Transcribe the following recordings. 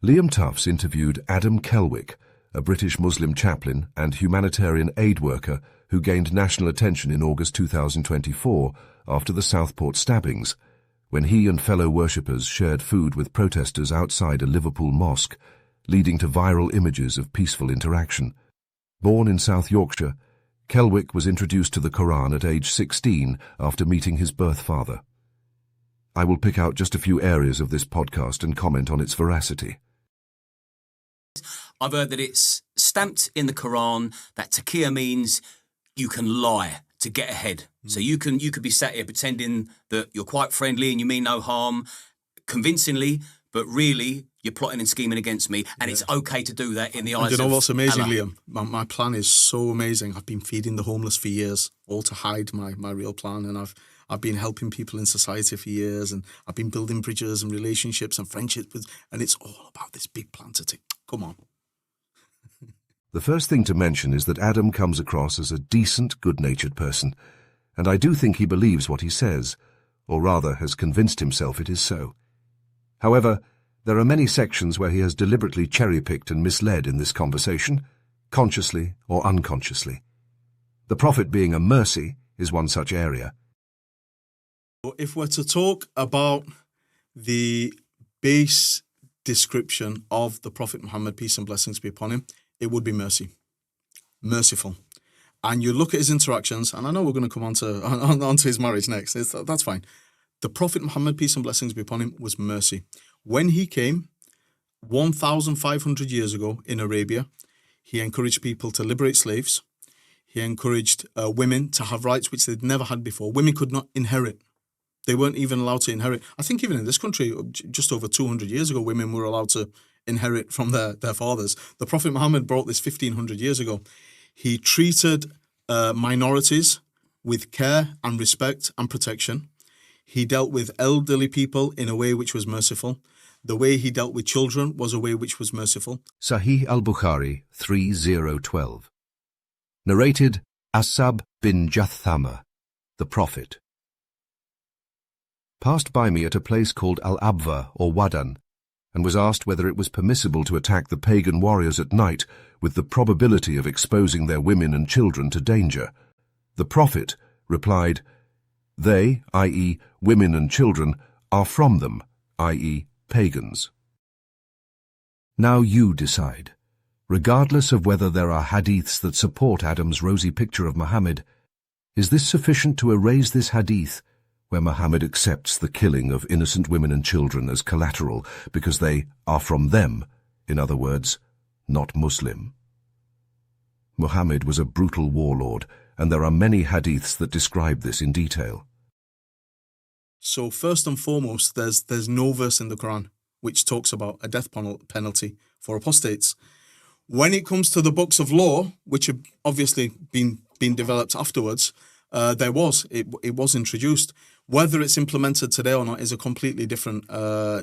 Liam Tuffs interviewed Adam Kelwick, a British Muslim chaplain and humanitarian aid worker who gained national attention in August 2024 after the Southport stabbings, when he and fellow worshippers shared food with protesters outside a Liverpool mosque, leading to viral images of peaceful interaction. Born in South Yorkshire, Kelwick was introduced to the Quran at age 16 after meeting his birth father. I will pick out just a few areas of this podcast and comment on its veracity. I've heard that it's stamped in the Quran that taqiyya means you can lie to get ahead. So you could be sat here pretending that you're quite friendly and you mean no harm, convincingly, but really you're plotting and scheming against me, and it's okay to do that in the eyes of Allah. You know what's amazing, Liam? My plan is so amazing. I've been feeding the homeless for years, all to hide my real plan, and I've been helping people in society for years, and I've been building bridges and relationships and friendships and it's all about this big plan to take. Come on. The first thing to mention is that Adam comes across as a decent, good-natured person, and I do think he believes what he says, or rather has convinced himself it is so. However, there are many sections where he has deliberately cherry-picked and misled in this conversation, consciously or unconsciously. The Prophet being a mercy is one such area. If we're to talk about the base description of the Prophet Muhammad, peace and blessings be upon him, it would be mercy. Merciful. And you look at his interactions, and I know we're going to come on to his marriage next. That's fine. The Prophet Muhammad, peace and blessings be upon him, was mercy. When he came 1,500 years ago in Arabia, he encouraged people to liberate slaves. He encouraged women to have rights which they'd never had before. Women could not inherit. They weren't even allowed to inherit. I think even in this country, just over 200 years ago, women were allowed to inherit from their fathers. The Prophet Muhammad brought this 1,500 years ago. He treated minorities with care and respect and protection. He dealt with elderly people in a way which was merciful. The way he dealt with children was a way which was merciful. Sahih al-Bukhari 3012. Narrated Asab bin Jathama, the Prophet. Passed by me at a place called Al-Abva or Wadan, and was asked whether it was permissible to attack the pagan warriors at night with the probability of exposing their women and children to danger. The Prophet replied, "They, i.e., women and children, are from them, i.e., pagans." Now you decide. Regardless of whether there are hadiths that support Adam's rosy picture of Muhammad, is this sufficient to erase this hadith where Muhammad accepts the killing of innocent women and children as collateral because they are from them, in other words, not Muslim? Muhammad was a brutal warlord, and there are many hadiths that describe this in detail. So first and foremost, there's no verse in the Quran which talks about a death penalty for apostates. When it comes to the books of law, which have obviously been developed afterwards, it was introduced. Whether it's implemented today or not is a completely different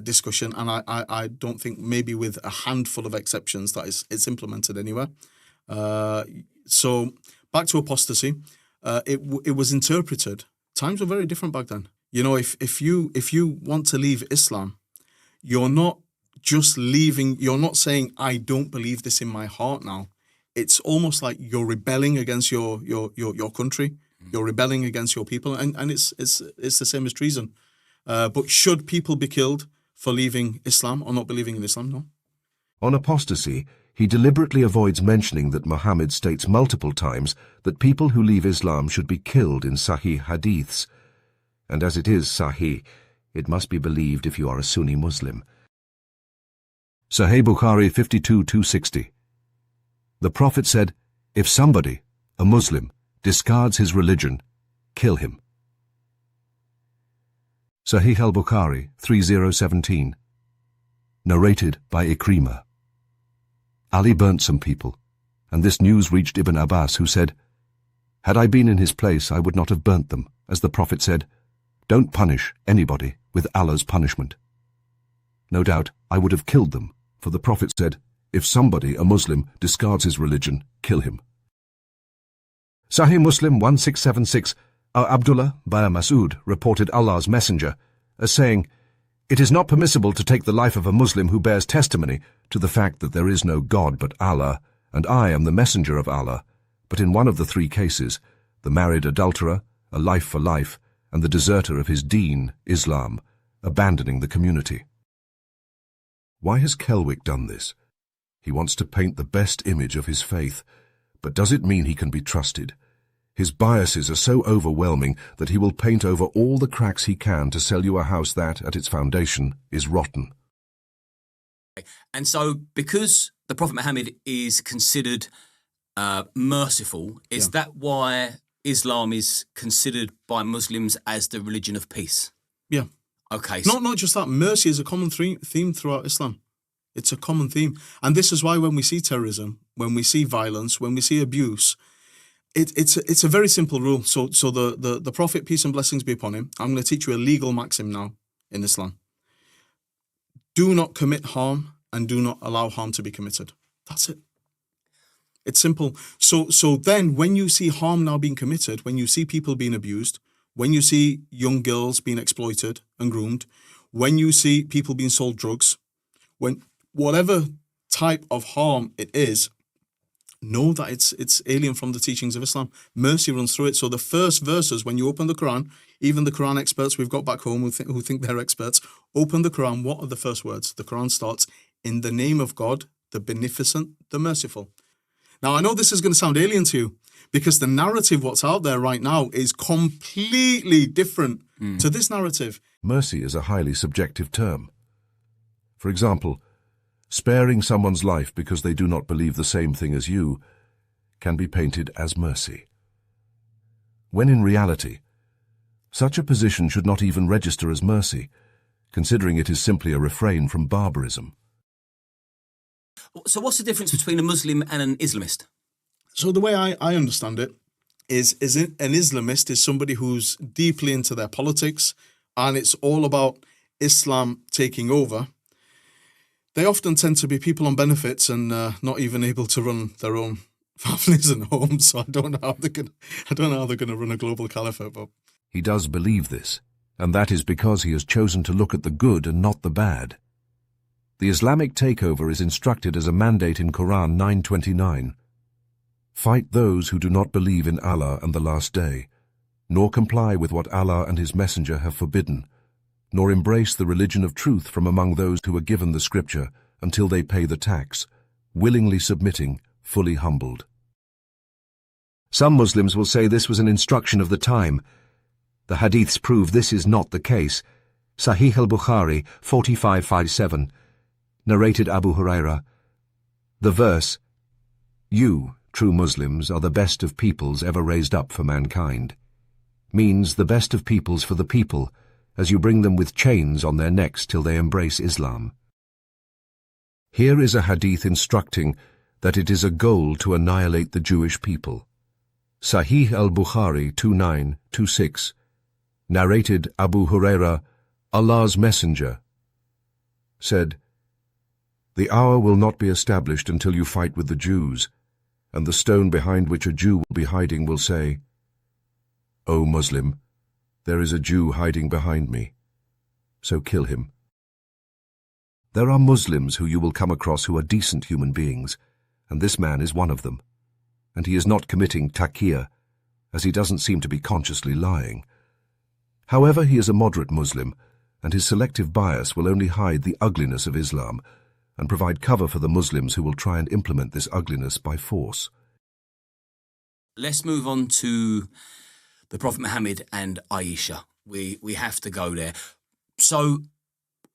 discussion, and I don't think, maybe with a handful of exceptions, that it's implemented anywhere. So back to apostasy, it was interpreted. Times were very different back then. You know, if you want to leave Islam, you're not just leaving. You're not saying, "I don't believe this in my heart now." It's almost like you're rebelling against your country. You're rebelling against your people, and it's the same as treason. But should people be killed for leaving Islam or not believing in Islam? No. On apostasy, he deliberately avoids mentioning that Muhammad states multiple times that people who leave Islam should be killed in Sahih hadiths. And as it is Sahih, it must be believed if you are a Sunni Muslim. Sahih Bukhari 52-260. The Prophet said, "If somebody, a Muslim, discards his religion, kill him." Sahih al-Bukhari 3017. Narrated by Ikrimah. Ali burnt some people, and this news reached Ibn Abbas, who said, "Had I been in his place, I would not have burnt them, as the Prophet said, 'Don't punish anybody with Allah's punishment.' No doubt I would have killed them, for the Prophet said, 'If somebody, a Muslim, discards his religion, kill him.'" Sahih Muslim 1676, Abdullah by Mas'ud reported Allah's Messenger as saying, It is not permissible to take the life of a Muslim who bears testimony to the fact that there is no God but Allah, and I am the messenger of Allah, but in one of the three cases, the married adulterer, a life for life, and the deserter of his deen, Islam, abandoning the community. Why has Kelwick done this? He wants to paint the best image of his faith, but does it mean he can be trusted? His biases are so overwhelming that he will paint over all the cracks he can to sell you a house that, at its foundation, is rotten. And so, because the Prophet Muhammad is considered merciful, is that why Islam is considered by Muslims as the religion of peace? Yeah. Okay. Not just that. Mercy is a common theme throughout Islam. It's a common theme. And this is why when we see terrorism, when we see violence, when we see abuse, it's a very simple rule. So the Prophet, peace and blessings be upon him, I'm going to teach you a legal maxim now in Islam. Do not commit harm and do not allow harm to be committed. That's it. It's simple. So then when you see harm now being committed, when you see people being abused, when you see young girls being exploited and groomed, when you see people being sold drugs, when whatever type of harm it is, know that it's alien from the teachings of Islam. Mercy runs through it. So the first verses, when you open the Quran, even the Quran experts we've got back home who think they're experts, open the Quran, what are the first words? The Quran starts, in the name of God, the beneficent, the merciful. Now, I know this is going to sound alien to you, because the narrative what's out there right now is completely different to this narrative. Mercy is a highly subjective term. For example, sparing someone's life because they do not believe the same thing as you can be painted as mercy, when in reality, such a position should not even register as mercy, considering it is simply a refrain from barbarism. So what's the difference between a Muslim and an Islamist? So the way I understand it is an Islamist is somebody who's deeply into their politics and it's all about Islam taking over. They often tend to be people on benefits and not even able to run their own families and homes. So I don't know how they're going to run a global caliphate. But he does believe this, and that is because he has chosen to look at the good and not the bad. The Islamic takeover is instructed as a mandate in Quran 9:29. Fight those who do not believe in Allah and the Last Day, nor comply with what Allah and His Messenger have forbidden, nor embrace the religion of truth from among those who are given the scripture until they pay the tax, willingly submitting, fully humbled. Some Muslims will say this was an instruction of the time. The hadiths prove this is not the case. Sahih al-Bukhari 4557, narrated Abu Huraira. The verse, "You, true Muslims, are the best of peoples ever raised up for mankind," means the best of peoples for the people, as you bring them with chains on their necks till they embrace Islam. Here is a hadith instructing that it is a goal to annihilate the Jewish people. Sahih al-Bukhari 2926, narrated Abu Huraira, Allah's Messenger, said, "The hour will not be established until you fight with the Jews, and the stone behind which a Jew will be hiding will say, 'O Muslim, there is a Jew hiding behind me, so kill him.'" There are Muslims who you will come across who are decent human beings, and this man is one of them. And he is not committing taqiyya, as he doesn't seem to be consciously lying. However, he is a moderate Muslim, and his selective bias will only hide the ugliness of Islam and provide cover for the Muslims who will try and implement this ugliness by force. Let's move on to the Prophet Muhammad and Aisha. We have to go there. So,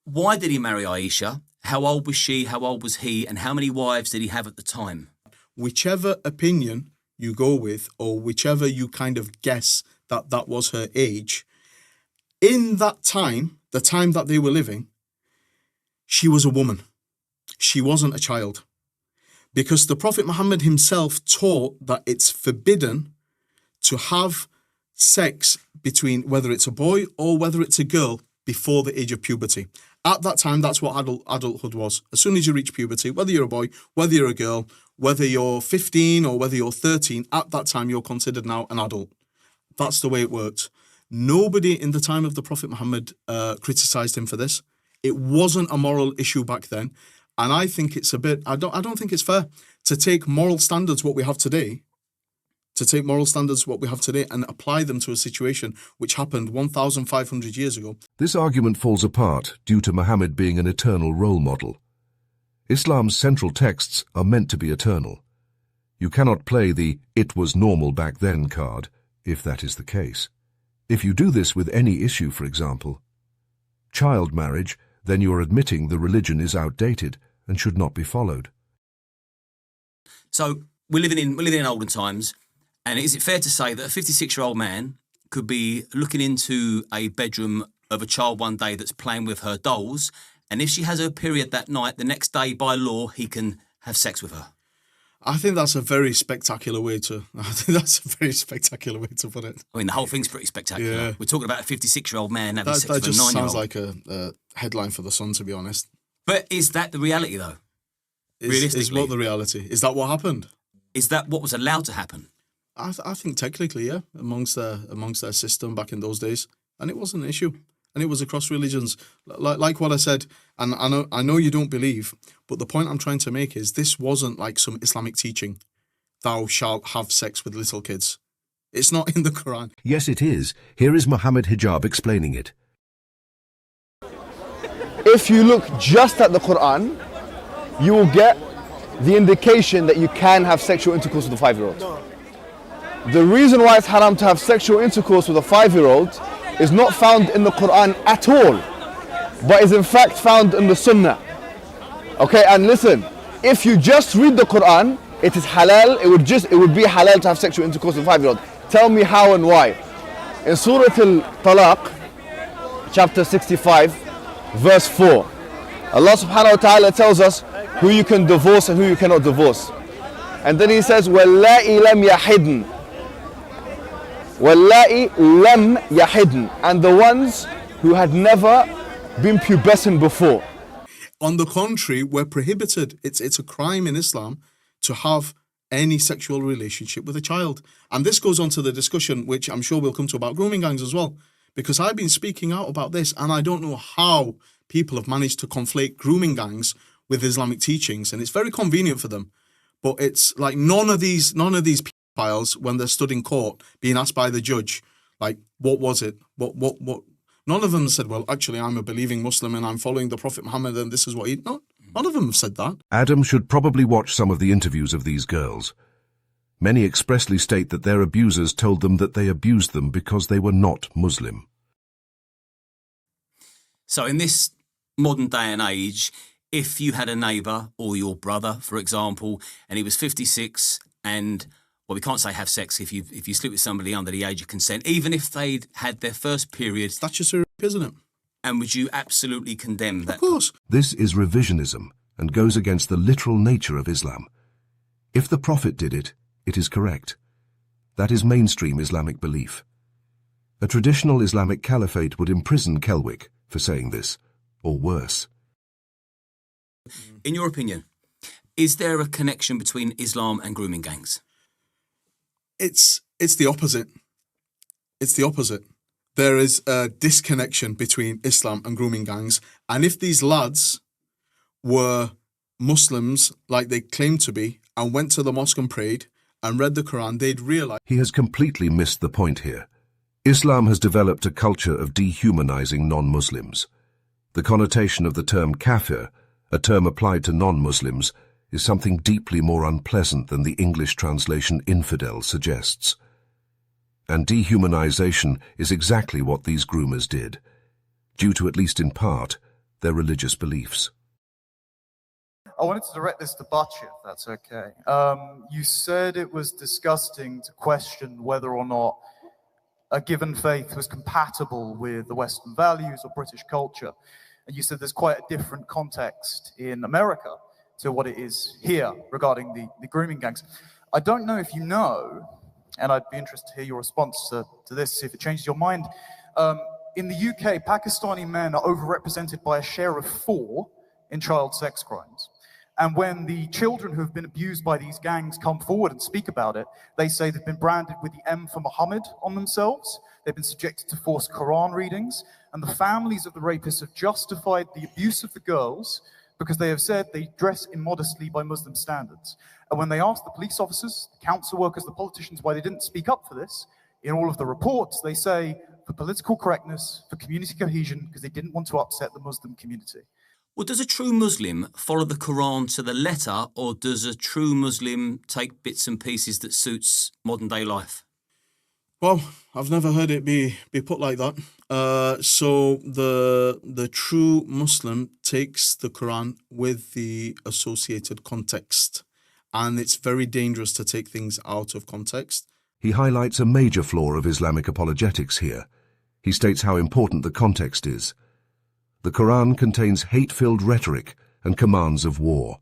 why did he marry Aisha? How old was she? How old was he? And how many wives did he have at the time? Whichever opinion you go with, or whichever you kind of guess that was her age, in that time, the time that they were living, she was a woman. She wasn't a child. Because the Prophet Muhammad himself taught that it's forbidden to have sex between whether it's a boy or whether it's a girl before the age of puberty. At that time, that's what adulthood was. As soon as you reach puberty, whether you're a boy, whether you're a girl, whether you're 15 or whether you're 13, at that time you're considered now an adult. That's the way it worked. Nobody in the time of the Prophet Muhammad criticised him for this. It wasn't a moral issue back then. And I think it's a bit, I don't think it's fair to take moral standards, what we have today, and apply them to a situation which happened 1,500 years ago. This argument falls apart due to Muhammad being an eternal role model. Islam's central texts are meant to be eternal. You cannot play the "it was normal back then" card, if that is the case. If you do this with any issue, for example, child marriage, then you are admitting the religion is outdated and should not be followed. So we're living in olden times, and is it fair to say that a 56-year-old man could be looking into a bedroom of a child one day that's playing with her dolls, and if she has her period that night, the next day by law he can have sex with her? I think that's a very spectacular way to put it. I mean, the whole thing's pretty spectacular. Yeah. We're talking about a 56-year-old man having sex That with a just 9-year-old. sounds like a headline for The Sun, to be honest. But is that the reality, though? Realistically? Is what the reality? Is that what happened? Is that what was allowed to happen? I think technically, yeah, amongst their system back in those days. And it was an issue. And it was across religions. Like what I said, and I know you don't believe, but the point I'm trying to make is this wasn't like some Islamic teaching, thou shalt have sex with little kids. It's not in the Quran. Yes, it is. Here is Muhammad Hijab explaining it. If you look just at the Quran, you will get the indication that you can have sexual intercourse with a 5-year-old. The reason why it's haram to have sexual intercourse with a 5-year-old is not found in the Quran at all, but is in fact found in the Sunnah. Okay, and listen, if you just read the Quran, it is halal, it would be halal to have sexual intercourse with a 5-year-old. Tell me how and why. In Surah Al-Talaq, chapter 65, verse 4, Allah subhanahu wa ta'ala tells us who you can divorce and who you cannot divorce. And then he says, وَاللَّائِ لَمْ يَحِدْنَ وَاللَّائِ لَمْ يَحِدْنَ, and the ones who had never been pubescent before. On the contrary, we're prohibited. It's a crime in Islam to have any sexual relationship with a child. And this goes on to the discussion, which I'm sure we'll come to, about grooming gangs as well. Because I've been speaking out about this, and I don't know how people have managed to conflate grooming gangs with Islamic teachings, and it's very convenient for them. But it's like none of these pedophiles, when they're stood in court, being asked by the judge, like, what was it? What? None of them said, well, actually, I'm a believing Muslim and I'm following the Prophet Muhammad and this is what he... No, none of them have said that. Adam should probably watch some of the interviews of these girls. Many expressly state that their abusers told them that they abused them because they were not Muslim. So in this modern day and age, if you had a neighbour or your brother, for example, and he was 56 and, well, we can't say have sex if you sleep with somebody under the age of consent, even if they'd had their first period. That's just a rape, isn't it? And would you absolutely condemn that? Of course. This is revisionism and goes against the literal nature of Islam. If the Prophet did it, it is correct. That is mainstream Islamic belief. A traditional Islamic caliphate would imprison Kelwick for saying this, or worse. In your opinion, is there a connection between Islam and grooming gangs? It's the opposite. It's the opposite. There is a disconnection between Islam and grooming gangs. And if these lads were Muslims, like they claimed to be, and went to the mosque and prayed and read the Quran, they'd realize... He has completely missed the point here. Islam has developed a culture of dehumanizing non-Muslims. The connotation of the term kafir, a term applied to non-Muslims, is something deeply more unpleasant than the English translation infidel suggests. And dehumanization is exactly what these groomers did, due to, at least in part, their religious beliefs. I wanted to direct this to Butch, if that's okay. You said it was disgusting to question whether or not a given faith was compatible with the Western values or British culture. And you said there's quite a different context in America to what it is here regarding the grooming gangs. I don't know if you know, and I'd be interested to hear your response to this, see if it changes your mind. In the UK, Pakistani men are overrepresented by a share of 4 in child sex crimes. And when the children who have been abused by these gangs come forward and speak about it, they say they've been branded with the M for Muhammad on themselves. They've been subjected to forced Quran readings, and the families of the rapists have justified the abuse of the girls because they have said they dress immodestly by Muslim standards. And when they asked the police officers, the council workers, the politicians why they didn't speak up for this, in all of the reports, they say for political correctness, for community cohesion, because they didn't want to upset the Muslim community. Well, does a true Muslim follow the Quran to the letter, or does a true Muslim take bits and pieces that suits modern day life? Well, I've never heard it be put like that. So the true Muslim takes the Quran with the associated context, and it's very dangerous to take things out of context. He highlights a major flaw of Islamic apologetics here. He states how important the context is. The Quran contains hate-filled rhetoric and commands of war.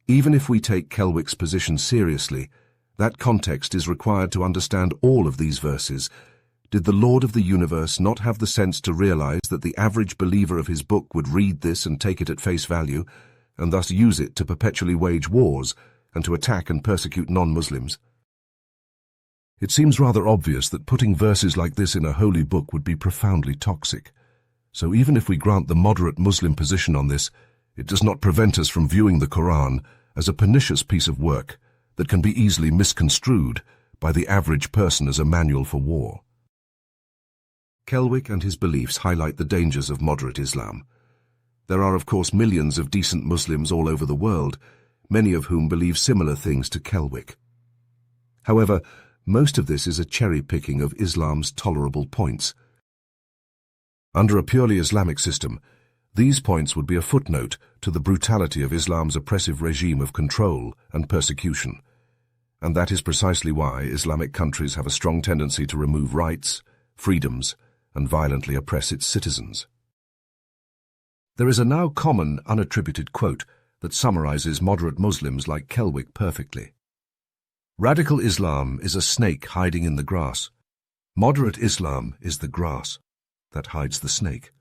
Even if we take Kelwick's position seriously, that context is required to understand all of these verses. Did the Lord of the universe not have the sense to realize that the average believer of his book would read this and take it at face value, and thus use it to perpetually wage wars and to attack and persecute non-Muslims? It seems rather obvious that putting verses like this in a holy book would be profoundly toxic. So even if we grant the moderate Muslim position on this, it does not prevent us from viewing the Quran as a pernicious piece of work that can be easily misconstrued by the average person as a manual for war. Kelwick and his beliefs highlight the dangers of moderate Islam. There are, of course, millions of decent Muslims all over the world, many of whom believe similar things to Kelwick. However, most of this is a cherry-picking of Islam's tolerable points. Under a purely Islamic system, these points would be a footnote to the brutality of Islam's oppressive regime of control and persecution. And that is precisely why Islamic countries have a strong tendency to remove rights, freedoms, and violently oppress its citizens. There is a now common, unattributed quote that summarizes moderate Muslims like Kelwick perfectly. Radical Islam is a snake hiding in the grass. Moderate Islam is the grass that hides the snake.